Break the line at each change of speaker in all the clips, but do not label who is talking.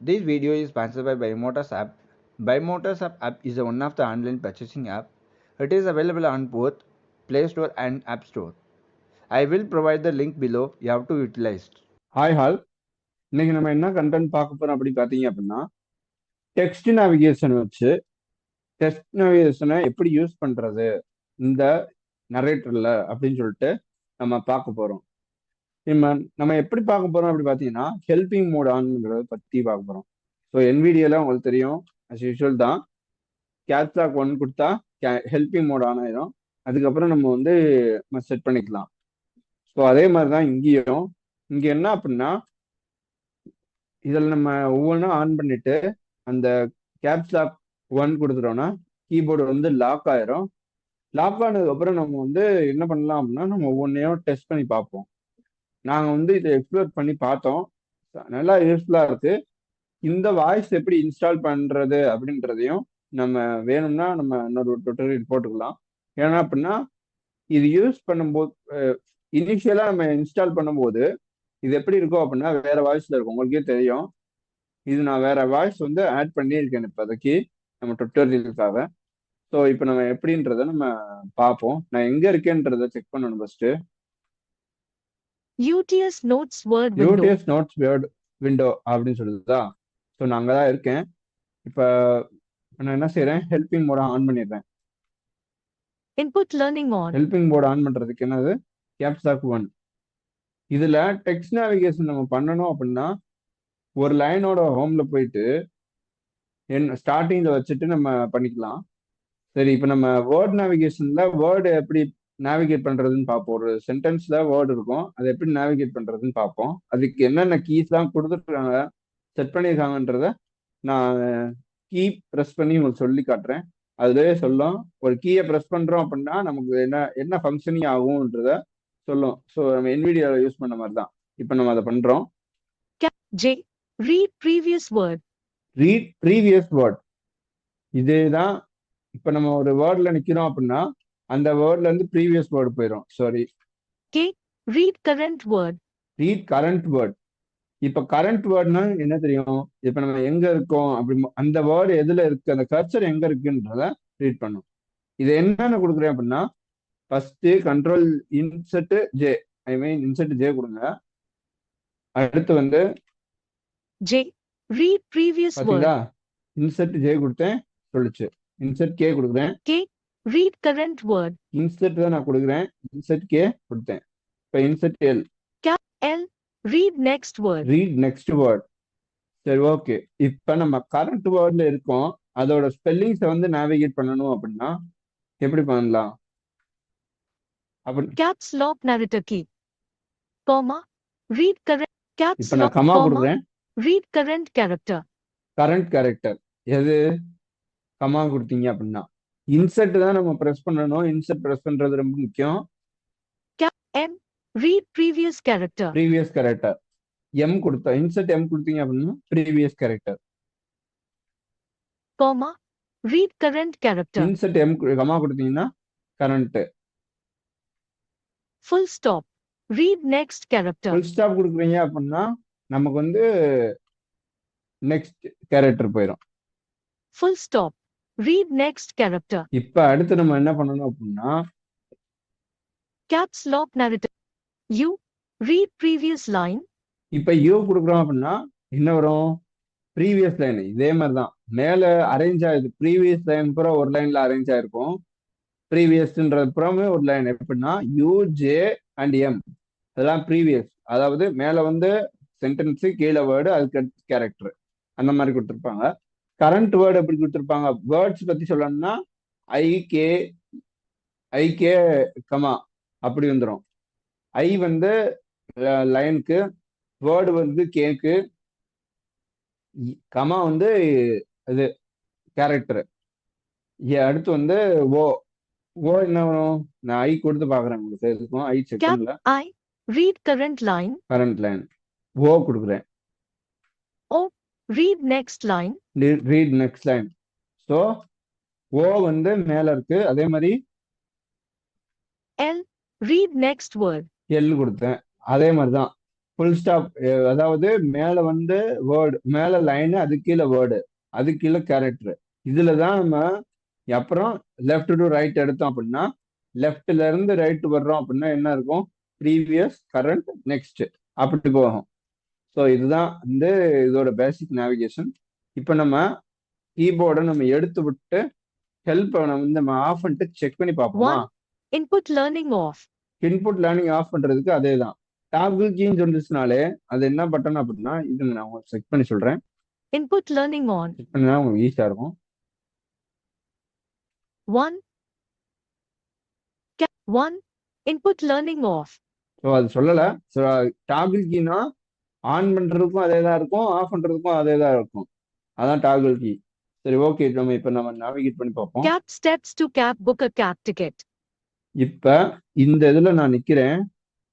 This video is sponsored by Buymotor's app. Buymotor's app is one of the online purchasing app. It is available on both Play Store and App Store. I will provide the link below. You have to utilize it.
Hi hall. இன்னைக்கு நம்ம என்ன content பார்க்க போறோம் அப்படி பார்த்தீங்க அப்படின்னா, text navigation வச்சு text நேவிகேஷனை எப்படி யூஸ் பண்றது இந்த நரேட்டர்ல அப்படின்னு சொல்லிட்டு நம்ம பார்க்க போறோம். நம்ம எப்படி பார்க்க போறோம் அப்படி பார்த்தீங்கன்னா, ஹெல்பிங் மோட் ஆன்ங்கிறத பத்தி பார்க்க போறோம். ஸோ NVIDIAல உங்களுக்கு தெரியும், அஸ் யூஷுவல் தான், கேப்ஸ் லாக் 1 கொடுத்தா ஹெல்பிங் மோட் ஆன் ஆயிரும். அதுக்கப்புறம் நம்ம வந்து செட் பண்ணிக்கலாம். ஸோ அதே மாதிரி தான் இங்கேயும். இங்க என்ன அப்படின்னா, இதில் நம்ம ஒவ்வொன்றும் ஆன் பண்ணிட்டு அந்த கேப்ஸ் லாக் 1 கொடுத்துட்டோம்னா கீபோர்டு வந்து லாக் ஆயிரும். லாக் ஆனதுக்கு அப்புறம் நம்ம வந்து என்ன பண்ணலாம் அப்படின்னா, நம்ம ஒவ்வொன்றையும் டெஸ்ட் பண்ணி பார்ப்போம். நாங்கள் வந்து இதை எக்ஸ்ப்ளோர் பண்ணி பார்த்தோம், நல்லா யூஸ்ஃபுல்லாக இருக்கு. இந்த வாய்ஸ் எப்படி இன்ஸ்டால் பண்றது அப்படின்றதையும் நம்ம வேணும்னா நம்ம இன்னொரு டுட்டோரியல் போட்டுக்கலாம். ஏன்னா அப்படின்னா, இது யூஸ் பண்ணும்போது இனிஷியலா நம்ம இன்ஸ்டால் பண்ணும்போது இது எப்படி இருக்கும் அப்படின்னா வேற வாய்ஸ்ல இருக்கும், உங்களுக்கே தெரியும். இது நான் வேற வாய்ஸ் வந்து ஆட் பண்ணியிருக்கேன் இப்போதைக்கு நம்ம டுட்டோரியலுக்காக. ஸோ இப்போ நம்ம எப்படின்றத நம்ம பார்ப்போம். நான் எங்க இருக்கேன்றத செக் பண்ணணும் first.
UTS Notes Word Window.
UDS notes word window அப்படின்னு சொல்லுதா. ஸோ நான் அங்கே தான் இருக்கேன். இப்போ நான் என்ன செய்யறேன், ஹெல்பிங் மோட ஆன் பண்ணிடுறேன்.
Input Learning On.
Helping mode on பண்றதுக்கு என்னது, கேப்ஸ் லாக் 1. இதுல டெக்ஸ்ட் நேவிகேஷன் நம்ம பண்ணணும் அப்படின்னா, ஒரு லைனோட ஹோம்ல போயிட்டு ஸ்டார்டிங்ல வச்சுட்டு நம்ம பண்ணிக்கலாம். சரி, இப்போ நம்ம வேர்ட் நேவிகேஷன்ல வேர்டு எப்படி நேவிகேட் பண்றதுன்னு பார்ப்போம். ஒரு சென்டென்ஸ்ல வேர்டு இருக்கும், அதை எப்படி நேவிகேட் பண்றதுன்னு பார்ப்போம். அதுக்கு என்னென்ன கீஸ்லாம் கொடுத்துருக்காங்க, செட் பண்ணியிருக்காங்கன்றத நான் கீ ப்ரெஸ் பண்ணி உங்களுக்கு சொல்லி காட்டுறேன். அதுலயே சொல்லும், ஒரு கீயை ப்ரெஸ் பண்றோம் அப்படின்னா நமக்கு என்ன என்ன ஃபங்க்ஷனிங் ஆகும்ன்றத சொல்லும். ஸோ நம்ம NVIDIA யூஸ் பண்ண மாதிரி தான் இப்போ நம்ம அதை பண்றோம்.
J. Read previous word.
Read previous word. இதேதான். இப்போ நம்ம ஒரு வேர்ட்ல நிக்கிறோம் அப்படின்னா அந்த வேர்ட்ல இருந்து ப்ரீவியஸ் வேர்டு போயிடும். Sorry,
K. Read current word.
Read current word. இப்போ கரண்ட் வேர்ட்னா என்ன தெரியும், இப்போ நம்ம எங்க இருக்கோம் அப்படி அந்த வேர்டு எதுல இருக்கு, அந்த கர்சர் எங்க இருக்குன்றத ரீட் பண்ணும். இது என்னென்ன கொடுக்குறேன் அப்படின்னா, first control insert J, insert J கொடுங்க. அடுத்து வந்து
J. Read previous word.
பாத்தீங்களா, இன்செர்ட் ஜே கொடுத்தேன் சொல்லுச்சு. இன்செர்ட் கே கொடுக்குறேன்.
K. Read current word.
Insert தான் நான் கொடுக்குறேன், இன்செர்ட் கே கொடுத்தேன். இப்போ insert L.
L. Read next word.
Read next word. சரி, ஓகே. இப்போ நம்ம கரண்ட் வேர்ட்ல இருக்கோம், அதோட ஸ்பெல்லிங்ஸை வந்து நேவிகேட் பண்ணணும் அப்படின்னா எப்படி பண்ணலாம் அப்படி.
Caps lock narrator key. Comma. Read current. Caps
இப்போ நான்
lock.
Comma
Comma.
கொடுக்குறேன்.
Read current character.
Current character எது கமா கொடுத்தீங்க அப்படின்னா இன்செர்ட் தான் நம்ம ப்ரெஸ் பண்ணணும். இன்செர்ட் ப்ரெஸ் பண்றது ரொம்ப முக்கியம்.
M. Read previous character.
Previous character M கொடுத்தா, இன்செர்ட் எம் கொடுத்தீங்க அப்படின்னா previous character.
Comma. Read current character.
Insert M comma கொடுத்தீங்கன்னா current.
Full stop. Read next character.
Full stop கொடுக்குறீங்க அப்படின்னா நமக்கு வந்து நெக்ஸ்ட் கேரக்டர் போயிடும்.
Full stop. Read next character.
இப்ப அடுத்து நம்ம என்ன பண்ணணும் அப்படின்னா,
Caps lock narrator. U. Read previous line.
இப்ப யூ கொடுக்குறோம் அப்படின்னா என்ன வரும், ப்ரீவியஸ் லைன். இதே மாதிரி தான் மேல அரேஞ்ச் ஆயிருக்கு. ப்ரீவியஸ் லைன் பூரா ஒரு லைன்ல அரேஞ்ச் ஆயிருக்கும். ப்ரீவியஸ்ன்றது புறமே ஒரு லைன். எப்படின்னா யூ ஜே அண்ட் எம், அதெல்லாம் ப்ரீவியஸ். அதாவது மேல வந்து சென்டென்ஸ், கீழே வேர்டு, அதுக்கு அடுத்து கேரக்டர், அந்த மாதிரி கொடுத்துருப்பாங்க. கரண்ட் வேர்டு எப்படி கொடுத்துருப்பாங்க, வேர்ட்ஸ் பத்தி சொல்லணும்னா ஐ கே கமா அப்படி வந்துடும். ஐ வந்து லைனுக்கு, வேர்டு வந்து கேக்கு, கமா வந்து இது கேரக்டர். அடுத்து வந்து ஓ. ஓ என்ன வரும், நான் ஐ கொடுத்து பாக்குறேன் உங்களுக்கு. இருக்கும் ஐ செக்
Cap
பண்ணல.
I. Read current line.
Current line O கொடுக்குறேன்.
O. Read next line.
Read next line. So O வந்து மேல இருக்கு. அதே மாதிரி
L. Read next word.
L கொடுத்தேன். அதே மாதிரி தான் ஃபுல் ஸ்டாப், அதாவது மேல வந்து வேர்டு, மேல லைனு, அது கீழே வேர்டு, அது கீழே கேரக்டர். இதுல தான் நம்ம அப்புறம் லெஃப்ட் டு ரைட் எடுத்தோம் அப்படின்னா, லெஃப்ட்ல இருந்து ரைட் வர்றோம் அப்படின்னா என்ன இருக்கும்? ப்ரீவியஸ், கரண்ட், நெக்ஸ்ட், அப்படி போகும். ஸோ இதுதான் வந்து இதோட பேசிக் நேவிகேஷன். இப்போ நம்ம கீபோர்டை நம்ம எடுத்து விட்டு ஹெல்ப் நம்ம ஆஃப் பண்ணிட்டு செக் பண்ணி பார்ப்போமா?
1. Input learning off.
Input learning off பண்றதுக்கு அதே தான். டாபிள் கீன்னு சொல்லிச்சுனாலே அது என்ன பட்டன் அப்படின்னா, இது நான் உங்களுக்கு செக் பண்ணி சொல்றேன்.
Input learning on.
செக் பண்ணா உங்களுக்கு ஈஸியா இருக்கும்.
1. 1. Input learning off.
ஸோ அது சொல்லல. ஸோ டாபிள் கீனா ஆன் பண்றதுக்கும் அதே தான் இருக்கும், ஆஃப் பண்றதுக்கும் அதே தான் இருக்கும். அதான் டாகிள் கீ. சரி, ஓகே. நம்ம நேவிகேட் பண்ணி பார்ப்போம்.
Cap steps to cap book a cap ticket.
இப்ப இந்த இதுல நான் நிக்கிறேன்.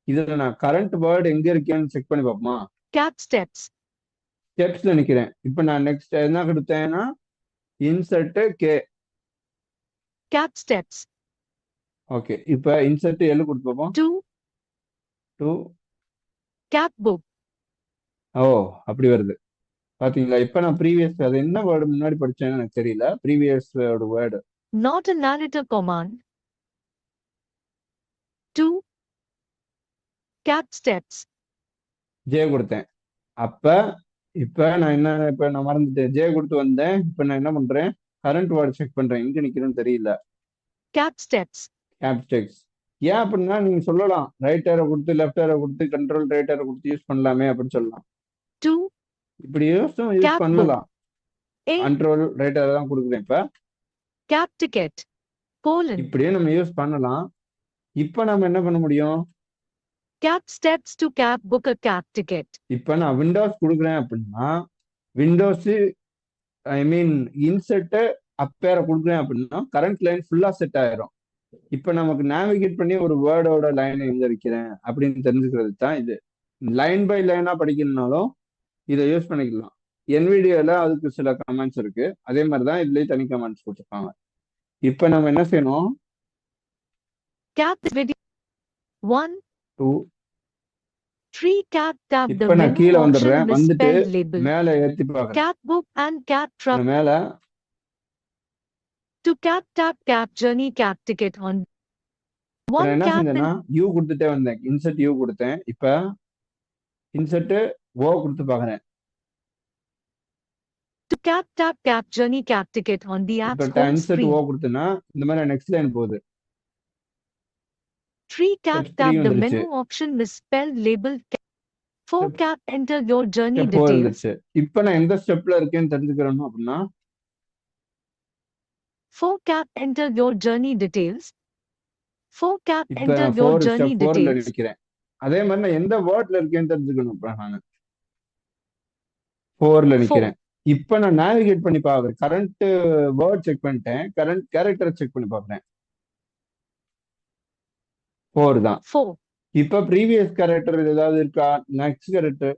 இதுல நான் கரண்ட் வேர்டு எங்க இருக்கேன்னு செக் பண்ணி பார்ப்போமா?
Cap steps.
ஸ்டெப்ஸ்ல நிக்கிறேன். இப்ப நான் நெக்ஸ்ட் என்ன கொடுத்தேன்னா insert K.
Cap steps.
Okay, இப்ப இன்சர்ட் எல் கொடுத்து பார்ப்போம்.
2.
2.
Cap book.
ஓ, அப்படி வருது பாத்தீங்களா? இப்ப நான் ப்ரீவியஸ் அது என்ன வேர்டு முன்னாடி படிச்சேன்னு எனக்கு தெரியல. Previous word
Not a narrator command. 2. Cap steps.
J கொடுத்தேன். அப்ப இப்ப நான் மறந்துட்டேன். ஜே கொடுத்து வந்தேன். இப்ப நான் என்ன பண்றேன்? கரண்ட் வேர்டு செக் பண்றேன். எங்க நிக்கிறேன்னு தெரியல.
Cap steps.
கேப் ஸ்டெக்ஸ். ஏன் அப்படின்னா நீங்க சொல்லலாம், ரைட் ஏரோ கொடுத்து லெஃப்ட் ஏரோ கொடுத்து கண்ட்ரோல் ரைட் ஏரோ கொடுத்து யூஸ் பண்ணலாமே அப்படின்னு சொல்லலாம்.
2.
இப்படி யூஸ்
Cap
பண்ணலாம்.
A.
கண்ட்ரோல் ரைட் ஏரோ தான் கொடுக்குறேன். இப்ப
Cap ticket. Colon.
இப்படியே நம்ம யூஸ் பண்ணலாம். இப்ப நம்ம என்ன பண்ண முடியும்?
Cap steps to cap book a cap ticket.
இப்ப நான் விண்டோஸ் கொடுக்குறேன் அப்படின்னா, விண்டோஸ் ஐ மீன் இன்செட் அப்பேர கொடுக்குறேன் அப்படின்னா கரண்ட் லைன் ஃபுல்லா செட் ஆயிரும். இப்ப நமக்கு நேவிகேட் பண்ணி ஒரு வேர்டோட லைன் எங்க வைக்கிறேன் அப்படின்னு தெரிஞ்சுக்கிறது தான் இது. லைன் பை லைனா படிக்கணும்னாலும் இதை யூஸ் பண்ணிக்கலாம். NVIDIAல அதுக்கு சில கமெண்ட்ஸ் இருக்கு. அதே மாதிரிதான் இதுலயும் தனி கமெண்ட்ஸ் கொடுத்துருக்காங்க. இப்ப நம்ம என்ன செய்யணும்?
Cap this video. 1.
2.
3. Cap tap the
இப்ப நான்
menu
கீழே
option
வந்துடுறேன். வந்துட்டு
misspelled label.
மேல ஏத்தி பாக்குறேன்.
Cap book and cap truck.
மேல
To cap tap cap journey cap ticket on.
நான்
1
என்ன
cap
செஞ்சேன்னா யூ கொடுத்துட்டே வந்தேன். இன்செர்ட் யூ கொடுத்தேன். இப்ப இன்செர்ட் ஓ கொடுத்து பாக்குறேன்.
to cap tap cap journey cap ticket on the app's
இப்ப
home
இன்செர்ட்
screen.
ஓ கொடுத்தேன்னா இந்த மாதிரி நெக்ஸ்ட் லைன் போகுது.
3. Cap
Step
tap
3
the
வந்துருச்சு.
menu option misspelled label. 4.
Step
Cap enter your journey
step 4
details.
வந்துருச்சு. இப்ப நான் எந்த ஸ்டெப்ல இருக்கேன்னு தெரிஞ்சுக்கிறேன் அப்படின்னா
4. Cap enter your journey details. 4. Cap
இப்ப
enter
நான்
your
4
journey
ஸ்டெப் 4ல
details.
நிக்கிறேன். அதே மாதிரி நான் எந்த வேர்ட்ல இருக்கேன்னு தெரிஞ்சுக்கணும். இப்ப நான் 4ல
4.
நிக்கிறேன். இப்ப நான் நேவிகேட் பண்ணி பாக்குறேன். கரண்ட் வேர்ட் செக் பண்ணிட்டேன். கரண்ட் கேரக்டர் செக் பண்ணி பாக்குறேன். 4 தான்.
4.
இப்ப ப்ரீவியஸ் கேரக்டர் ஏதாவது இருக்கா? Next character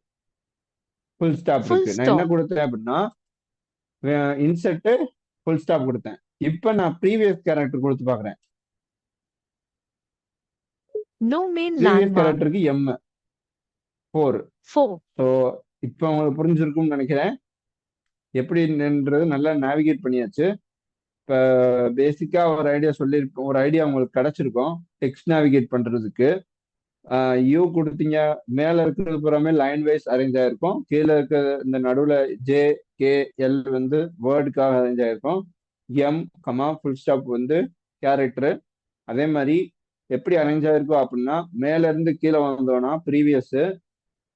full stop
Full
இருக்கு. நான் என்ன
stop.
கொடுத்தேன் அப்படின்னா இன்செர்ட் ஃபுல் ஸ்டாப் கொடுத்தேன். இப்ப நான் ப்ரீவியஸ் கேரக்டர் கொடுத்து பாக்குறேன்.
No main
previous
landmark.
கேரக்டருக்கு M 4.
4.
ஸோ இப்போ உங்களுக்கு புரிஞ்சிருக்கும்னு நினைக்கிறேன். எப்படின்றது நல்லா நேவிகேட் பண்ணியாச்சு. இப்போ பேசிக்கா ஒரு ஐடியா சொல்லியிருக்கோம், ஒரு ஐடியா உங்களுக்கு கிடைச்சிருக்கும் டெக்ஸ்ட் நேவிகேட் பண்றதுக்கு. யூ கொடுத்தீங்க, மேல இருக்கிறது பூராமே லைன் வைஸ் அரேஞ்ச் ஆயிருக்கும். கீழே இருக்க இந்த நடுவுல ஜே கே எல் வந்து வேர்டுக்காக அரேஞ்ச் ஆயிருக்கும். எம் கமா ஃபுல் ஸ்டாப் வந்து கேரக்டர். அதே மாதிரி எப்படி அரேஞ்ச் ஆயிருக்கோ அப்படின்னா மேல இருந்து கீழே வந்தோம்னா ப்ரீவியஸ்,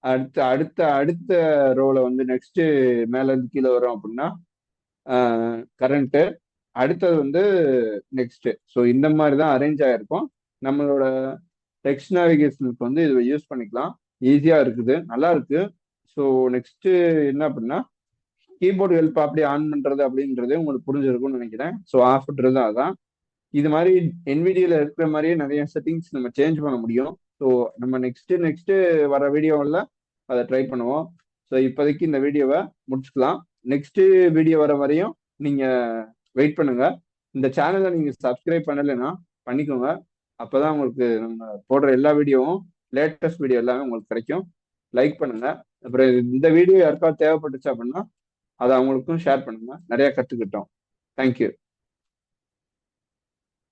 அடுத்த அடுத்த அடுத்த ரோல வந்து நெக்ஸ்ட் மேல இருந்து கீழே வரும் அப்படின்னா கரண்ட், அடுத்தது வந்து நெக்ஸ்ட். ஸோ இந்த மாதிரி தான் அரேஞ்ச் ஆயிருக்கும். நம்மளோட டெக்ஸ்ட் நேவிகேஷனுக்கு வந்து இதை யூஸ் பண்ணிக்கலாம். ஈஸியா இருக்குது, நல்லா இருக்கு. ஸோ நெக்ஸ்ட் என்ன அப்படின்னா கீபோர்டு ஹெல்ப் அப்படி ஆன் பண்றது அப்படின்றது உங்களுக்கு புரிஞ்சிருக்கும்னு நினைக்கிறேன். ஸோ ஆஃப் பண்றது அதான். இது மாதிரி NVIDIAல இருக்கிற மாதிரியே நிறைய செட்டிங்ஸ் நம்ம சேஞ்ச் பண்ண முடியும். ஸோ நம்ம நெக்ஸ்ட் வர வீடியோவில் அதை ட்ரை பண்ணுவோம். ஸோ இப்போதைக்கு இந்த வீடியோவை முடிச்சுக்கலாம். நெக்ஸ்ட் வீடியோ வர வரையும் நீங்க வெயிட் பண்ணுங்க. இந்த சேனலை நீங்க சப்ஸ்கிரைப் பண்ணலைன்னா பண்ணிக்கோங்க. அப்பதான் உங்களுக்கு நம்ம போடுற எல்லா வீடியோவும் லேட்டஸ்ட் வீடியோ எல்லாமே உங்களுக்கு கிடைக்கும். லைக் பண்ணுங்க. அப்புறம் இந்த வீடியோ யாருக்காவது தேவைப்பட்டுச்சு அப்படின்னா அதை அவங்களுக்கும் ஷேர் பண்ணுங்க. நிறைய கத்துக்கிட்டோம். தேங்க்யூ.